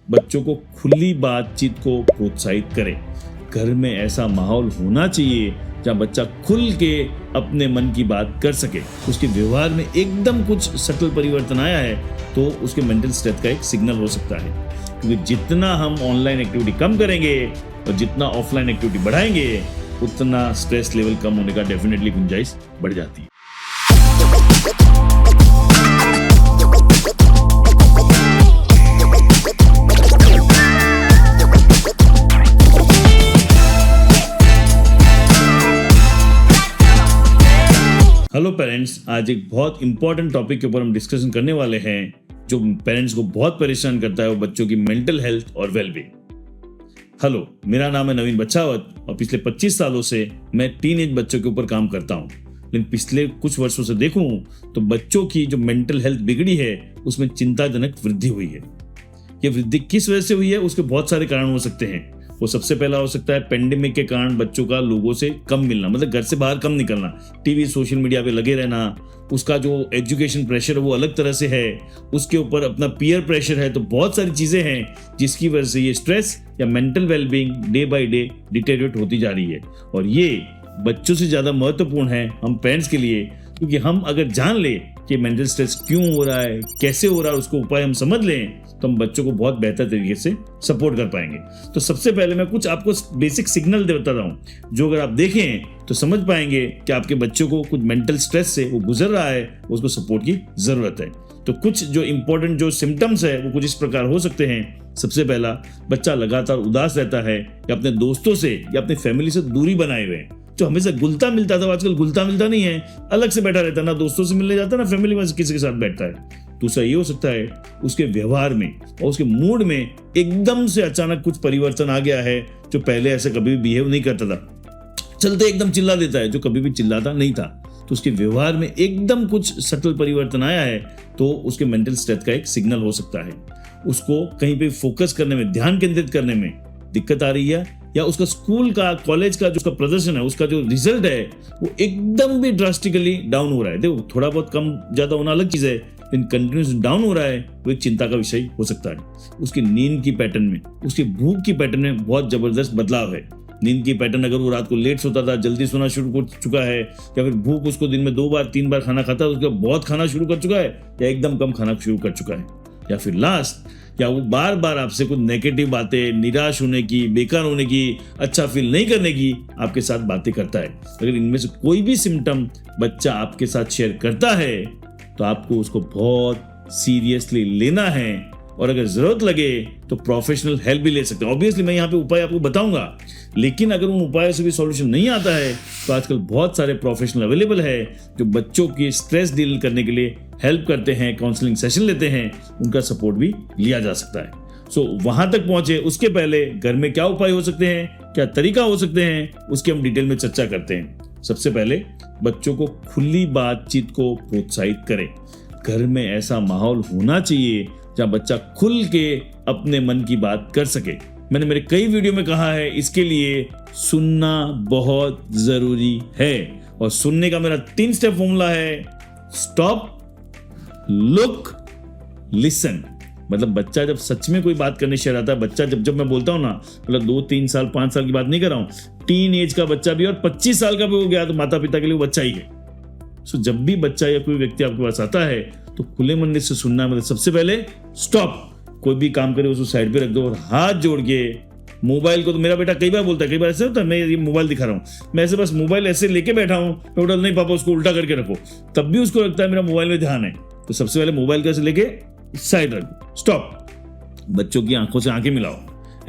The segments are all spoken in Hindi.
बच्चों को खुली बातचीत को प्रोत्साहित करें। घर में ऐसा माहौल होना चाहिए जहाँ बच्चा खुल के अपने मन की बात कर सके। उसके व्यवहार में एकदम कुछ सटल परिवर्तन आया है तो उसके मेंटल स्ट्रेस का एक सिग्नल हो सकता है, क्योंकि जितना हम ऑनलाइन एक्टिविटी कम करेंगे और जितना ऑफलाइन एक्टिविटी बढ़ाएंगे उतना स्ट्रेस लेवल कम होने का डेफिनेटली गुंजाइश बढ़ जाती है। हेलो पेरेंट्स, आज एक बहुत इंपॉर्टेंट टॉपिक के ऊपर हम डिस्कशन करने वाले हैं जो पेरेंट्स को बहुत परेशान करता है, वो बच्चों की मेंटल हेल्थ और वेलबींग। हेलो, मेरा नाम है नवीन बच्चावत और पिछले 25 सालों से मैं टीनेज बच्चों के ऊपर काम करता हूँ। लेकिन पिछले कुछ वर्षों से देखूं तो बच्चों की जो मेंटल हेल्थ बिगड़ी है उसमें चिंताजनक वृद्धि हुई है। ये वृद्धि किस वजह से हुई है, उसके बहुत सारे कारण हो सकते हैं। वो सबसे पहला हो सकता है पेंडेमिक के कारण बच्चों का लोगों से कम मिलना, मतलब घर से बाहर कम निकलना, टीवी सोशल मीडिया पे लगे रहना। उसका जो एजुकेशन प्रेशर है वो अलग तरह से है, उसके ऊपर अपना पीयर प्रेशर है। तो बहुत सारी चीजें हैं जिसकी वजह से ये स्ट्रेस या mental wellbeing day by day deteriorate होती जा रही है। और ये बच्चों से ज्यादा महत्वपूर्ण है हम पेरेंट्स के लिए, क्योंकि हम अगर जान ले कि मेंटल स्ट्रेस क्यों हो रहा है, कैसे हो रहा है, उसको उपाय हम समझ लें तो हम बच्चों को बहुत बेहतर तरीके से सपोर्ट कर पाएंगे। तो सबसे पहले मैं कुछ आपको बेसिक सिग्नल देता हूँ जो अगर आप देखें तो समझ पाएंगे कि आपके बच्चों को कुछ मेंटल स्ट्रेस से वो गुजर रहा है, उसको सपोर्ट की जरूरत है। तो कुछ जो इंपॉर्टेंट जो सिम्टम्स है वो कुछ इस प्रकार हो सकते हैं। सबसे पहला, बच्चा लगातार उदास रहता है या अपने दोस्तों से या अपनी फैमिली से दूरी बनाए हुए हैं। जो हमेशा घुलता मिलता था आजकल घुलता मिलता नहीं है, अलग से बैठा रहता है, ना दोस्तों से मिलने जाता ना फैमिली में किसी के साथ बैठता है। दूसरा ये हो सकता है उसके व्यवहार में और उसके मूड में एकदम से अचानक कुछ परिवर्तन आ गया है, जो पहले ऐसे कभी भी बिहेव नहीं करता था। चलते एकदम चिल्ला देता है, जो कभी भी चिल्लाता नहीं था। तो उसके व्यवहार में एकदम कुछ सटल परिवर्तन आया है तो उसके मेंटल स्ट्रेस का एक सिग्नल हो सकता है। उसको कहीं पे फोकस करने में, ध्यान केंद्रित करने में दिक्कत आ रही है, या उसका स्कूल का, कॉलेज का जो उसका प्रदर्शन है, उसका जो रिजल्ट है वो एकदम भी ड्रास्टिकली डाउन हो रहा है। देखो, थोड़ा बहुत कम ज्यादा होना अलग चीज है, लेकिन कंटिन्यूस डाउन हो रहा है वो एक चिंता का विषय हो सकता है। उसकी नींद की पैटर्न में, उसकी भूख की पैटर्न में बहुत जबरदस्त बदलाव है। नींद की पैटर्न, अगर वो रात को लेट सोता था, जल्दी सोना शुरू कर चुका है, या फिर भूख उसको दिन में 2 बार 3 बार खाना खाता है, उसके बहुत खाना शुरू कर चुका है, या एकदम कम खाना शुरू कर चुका है, या फिर लास्ट, या वो बार बार आपसे कुछ नेगेटिव बातें, निराश होने की, बेकार होने की, अच्छा फील नहीं करने की आपके साथ बातें करता है। अगर इनमें से कोई भी सिम्टम बच्चा आपके साथ शेयर करता है तो आपको उसको बहुत सीरियसली लेना है, और अगर जरूरत लगे तो प्रोफेशनल हेल्प भी ले सकते हैं। ऑब्वियसली मैं यहाँ पे उपाय आपको बताऊंगा, लेकिन अगर उन उपायों से भी सॉल्यूशन नहीं आता है तो आजकल बहुत सारे प्रोफेशनल अवेलेबल है जो बच्चों की स्ट्रेस डील करने के लिए हेल्प करते हैं, काउंसलिंग सेशन लेते हैं, उनका सपोर्ट भी लिया जा सकता है। सो वहां तक पहुंचे उसके पहले घर में क्या उपाय हो सकते हैं, क्या तरीका हो सकते हैं, उसकी हम डिटेल में चर्चा करते हैं। सबसे पहले, बच्चों को खुली बातचीत को प्रोत्साहित करें। घर में ऐसा माहौल होना चाहिए जहां बच्चा खुल के अपने मन की बात कर सके। मैंने मेरे कई वीडियो में कहा है, इसके लिए सुनना बहुत जरूरी है, और सुनने का मेरा 3 स्टेप फॉर्मूला है: स्टॉप, लुक, लिसन। मतलब बच्चा जब सच में कोई बात करने शेयर आता है, बच्चा जब मैं बोलता हूं ना, मतलब 2, 3 साल, 5 साल की बात नहीं कर रहा हूं, टीन एज का बच्चा भी और 25 साल का भी हो गया तो माता पिता के लिए बच्चा ही है। सो जब भी बच्चा या कोई व्यक्ति आपके पास आता है तो खुले मन से सुनना है। मतलब सबसे पहले स्टॉप, कोई भी काम करे उसको साइड पे रख दो और हाथ जोड़ के मोबाइल को, तो मेरा बेटा कई बार बोलता है, कई बार ऐसे होता है, मैं ये मोबाइल दिखा रहा हूँ, मैं ऐसे बस मोबाइल ऐसे लेके बैठा हूँ, मैं बोला नहीं पापा उसको उल्टा करके रखो, तब भी उसको लगता है मेरा मोबाइल में ध्यान है। तो सबसे पहले मोबाइल को ऐसे लेके साइड रख दो, स्टॉप, बच्चों की आंखों से आंखें मिलाओ,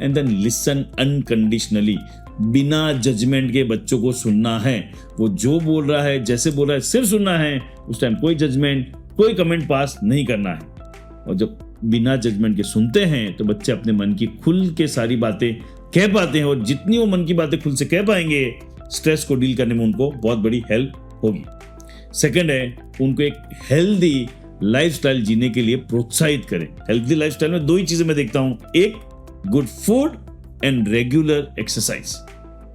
एंड देन लिसन अनकंडीशनली। बिना जजमेंट के बच्चों को सुनना है। वो जो बोल रहा है, जैसे बोल रहा है, सिर्फ सुनना है। उस टाइम कोई जजमेंट, कोई कमेंट पास नहीं करना है। और जब बिना जजमेंट के सुनते हैं तो बच्चे अपने मन की खुल के सारी बातें कह पाते हैं, और जितनी वो मन की बातें खुल से कह पाएंगे, स्ट्रेस को डील करने में उनको बहुत बड़ी हेल्प होगी। सेकंड है, उनको एक हेल्दी लाइफस्टाइल जीने के लिए प्रोत्साहित करें। हेल्दी लाइफस्टाइल में 2 ही चीजें मैं देखता हूं, एक good food and regular exercise.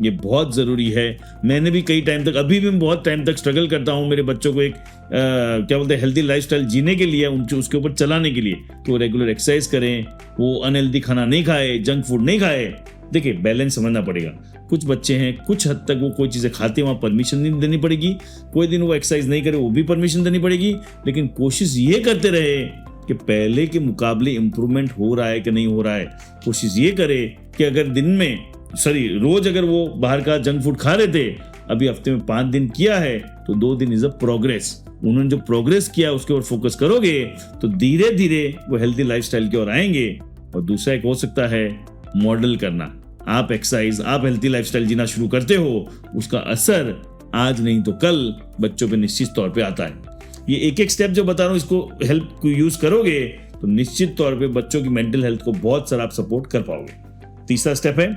ये बहुत ज़रूरी है। मैंने भी कई टाइम तक, अभी भी मैं बहुत टाइम तक स्ट्रगल करता हूँ मेरे बच्चों को एक क्या बोलते हैं हेल्दी लाइफस्टाइल जीने के लिए, उसके ऊपर चलाने के लिए कि वो रेगुलर एक्सरसाइज करें, वो अनहेल्दी खाना नहीं खाए, जंक फूड नहीं खाए। देखिए बैलेंस समझना पड़ेगा। कुछ बच्चे हैं कुछ हद तक वो कोई चीज़ें खाते हैं, वहाँ परमिशन नहीं देनी पड़ेगी। कोई दिन वो एक्सरसाइज नहीं करे वो भी परमिशन देनी पड़ेगी। लेकिन कोशिश ये करते रहे कि पहले के मुकाबले इम्प्रूवमेंट हो रहा है कि नहीं हो रहा है। कोशिश ये करे कि अगर दिन में रोज अगर वो बाहर का जंक फूड खा रहे थे, अभी हफ्ते में 5 दिन किया है तो 2 दिन इज अ प्रोग्रेस। उन्होंने जो प्रोग्रेस किया उसके ऊपर फोकस करोगे तो धीरे धीरे वो हेल्दी लाइफस्टाइल की ओर आएंगे। और दूसरा एक हो सकता है मॉडल करना। आप एक्सरसाइज, आप हेल्दी लाइफस्टाइल जीना शुरू करते हो, उसका असर आज नहीं तो कल बच्चों पे निश्चित तौर पे आता है। ये एक एक स्टेप जो बता रहा हूँ इसको हेल्प को यूज करोगे तो निश्चित तौर पे बच्चों की मेंटल हेल्थ को बहुत सारा आप सपोर्ट कर पाओगे। तीसरा स्टेप है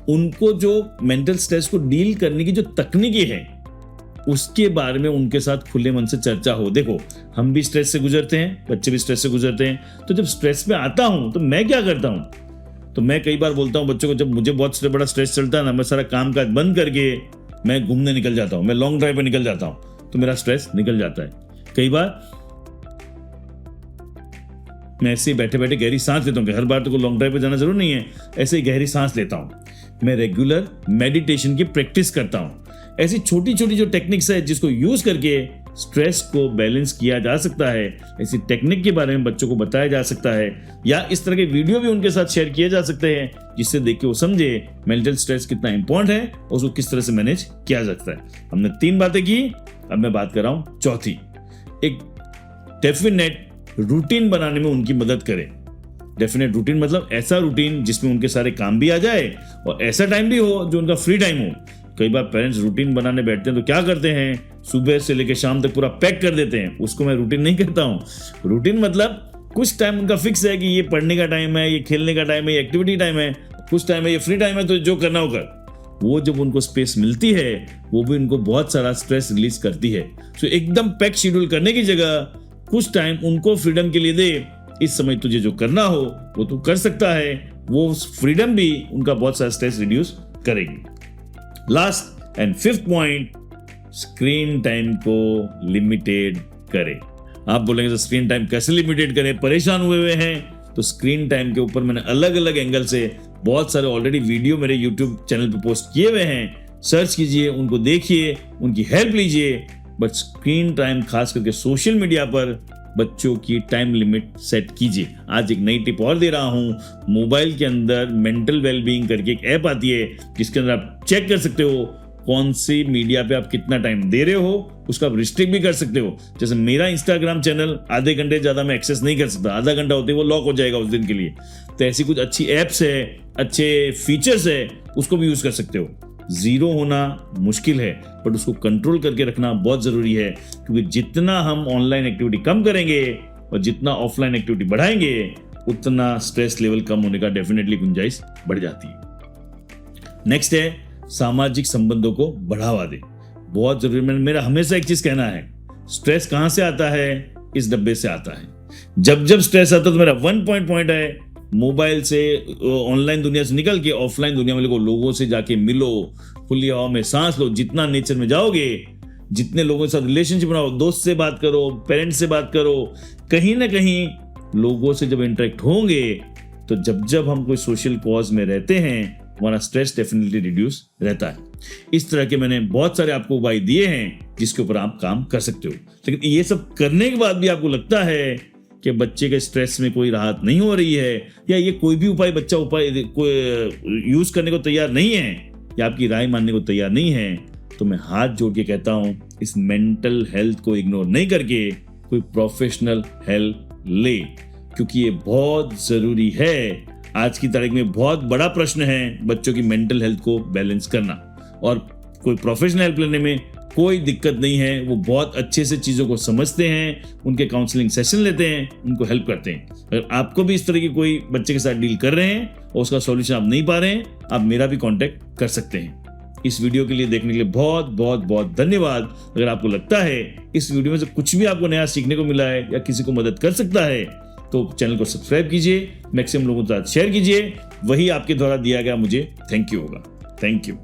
उनको जो मेंटल स्ट्रेस को डील करने की जो तकनीकी है उसके बारे में उनके साथ खुले मन से चर्चा हो। देखो हम भी स्ट्रेस से गुजरते हैं, बच्चे भी स्ट्रेस से गुजरते हैं। तो जब स्ट्रेस में आता हूं तो मैं क्या करता हूं, तो मैं कई बार बोलता हूं बच्चों को, जब मुझे बहुत बड़ा स्ट्रेस चलता है ना, मैं सारा काम काज बंद करके मैं घूमने निकल जाता हूं, मैं लॉन्ग ड्राइव पे निकल जाता हूं, तो मेरा स्ट्रेस निकल जाता है। कई बार मैं ऐसे ही बैठे बैठे गहरी सांस लेता हूँ, हर बार तो लॉन्ग ड्राइव पे जाना जरूर नहीं है, ऐसे ही गहरी सांस लेता हूँ। मैं रेगुलर मेडिटेशन की प्रैक्टिस करता हूँ। ऐसी छोटी छोटी जो टेक्निक्स है जिसको यूज करके स्ट्रेस को बैलेंस किया जा सकता है, ऐसी टेक्निक के बारे में बच्चों को बताया जा सकता है, या इस तरह के वीडियो भी उनके साथ शेयर किए जा सकते हैं जिससे देख के वो समझे मेंटल स्ट्रेस कितना इंपॉर्टेंट है और उसको किस तरह से मैनेज किया जा सकता है। हमने 3 बातें की, अब मैं बात कर रहा हूं चौथी। एक डेफिनेट रूटीन बनाने में उनकी मदद करें। डेफिनेट रूटीन मतलब ऐसा रूटीन जिसमें उनके सारे काम भी आ जाए और ऐसा टाइम भी हो जो उनका फ्री टाइम हो। कई बार पेरेंट्स रूटीन बनाने बैठते हैं तो क्या करते हैं, सुबह से लेकर शाम तक पूरा पैक कर देते हैं। उसको मैं रूटीन नहीं कहता हूं। रूटीन मतलब कुछ टाइम उनका फिक्स है कि ये पढ़ने का टाइम है, ये खेलने का टाइम है, ये एक्टिविटी टाइम है, कुछ टाइम है ये फ्री टाइम है, तो जो करना हो कर। वो जब उनको स्पेस मिलती है वो भी उनको बहुत सारा स्ट्रेस रिलीज करती है। सो एकदम पैक शेड्यूल करने की जगह कुछ टाइम उनको फ्रीडम के लिए दे, इस समय तुझे जो करना हो वो तू कर सकता है। वो फ्रीडम भी उनका बहुत सारा स्ट्रेस रिड्यूस करेगी। Last and 5th point, screen time को लिमिटेड करें। आप बोलेंगे तो स्क्रीन टाइम कैसे लिमिटेड करें, परेशान हुए हैं? तो स्क्रीन टाइम के ऊपर मैंने अलग अलग एंगल से बहुत सारे ऑलरेडी वीडियो मेरे यूट्यूब चैनल पे पोस्ट किए हुए हैं। सर्च कीजिए, उनको देखिए, उनकी हेल्प लीजिए। बट स्क्रीन टाइम खास करके सोशल मीडिया पर बच्चों की टाइम लिमिट सेट कीजिए। आज एक नई टिप और दे रहा हूं। मोबाइल के अंदर मेंटल वेलबींग करके एक ऐप आती है जिसके अंदर आप चेक कर सकते हो कौन सी मीडिया पे आप कितना टाइम दे रहे हो, उसका आप रिस्ट्रिक्ट भी कर सकते हो। जैसे मेरा इंस्टाग्राम चैनल आधे घंटे ज्यादा मैं एक्सेस नहीं कर सकता, आधा घंटा होते वो लॉक हो जाएगा उस दिन के लिए। तो ऐसी कुछ अच्छी एप्स है, अच्छे फीचर्स है, उसको भी यूज कर सकते हो। जीरो होना मुश्किल है बट उसको कंट्रोल करके रखना बहुत जरूरी है, क्योंकि जितना हम ऑनलाइन एक्टिविटी कम करेंगे और जितना ऑफलाइन एक्टिविटी बढ़ाएंगे उतना स्ट्रेस लेवल कम होने का डेफिनेटली गुंजाइश बढ़ जाती है। नेक्स्ट है सामाजिक संबंधों को बढ़ावा दे। बहुत जरूरी, मेरा हमेशा एक चीज कहना है, स्ट्रेस कहां से आता है? इस डब्बे से आता है। जब जब स्ट्रेस आता है तो मेरा 1 पॉइंट है, मोबाइल से ऑनलाइन दुनिया से निकल के ऑफलाइन दुनिया में लोगों से जाके मिलो, खुली हवा में सांस लो। जितना नेचर में जाओगे, जितने लोगों के साथ रिलेशनशिप बनाओ, दोस्त से बात करो, पेरेंट्स से बात करो, कहीं ना कहीं लोगों से जब इंटरेक्ट होंगे तो जब हम कोई सोशल कॉज में रहते हैं हमारा स्ट्रेस डेफिनेटली रिड्यूस रहता है। इस तरह के मैंने बहुत सारे आपको उपाय दिए हैं जिसके ऊपर आप काम कर सकते हो। लेकिन ये सब करने के बाद भी आपको लगता है कि बच्चे के स्ट्रेस में कोई राहत नहीं हो रही है, या ये कोई भी उपाय बच्चा यूज करने को तैयार नहीं है, या आपकी राय मानने को तैयार नहीं है, तो मैं हाथ जोड़ के कहता हूं इस मेंटल हेल्थ को इग्नोर नहीं करके कोई प्रोफेशनल हेल्प ले, क्योंकि ये बहुत जरूरी है। आज की तारीख में बहुत बड़ा प्रश्न है बच्चों की मेंटल हेल्थ को बैलेंस करना, और कोई प्रोफेशनल हेल्प लेने में कोई दिक्कत नहीं है। वो बहुत अच्छे से चीज़ों को समझते हैं, उनके काउंसलिंग सेशन लेते हैं, उनको हेल्प करते हैं। अगर आपको भी इस तरह की कोई बच्चे के साथ डील कर रहे हैं और उसका सॉल्यूशन आप नहीं पा रहे हैं, आप मेरा भी कांटेक्ट कर सकते हैं। इस वीडियो के लिए देखने के लिए बहुत बहुत बहुत धन्यवाद। अगर आपको लगता है इस वीडियो में से कुछ भी आपको नया सीखने को मिला है या किसी को मदद कर सकता है तो चैनल को सब्सक्राइब कीजिए, मैक्सिमम लोगों के साथ शेयर कीजिए। वही आपके द्वारा दिया गया मुझे थैंक यू होगा। Thank you.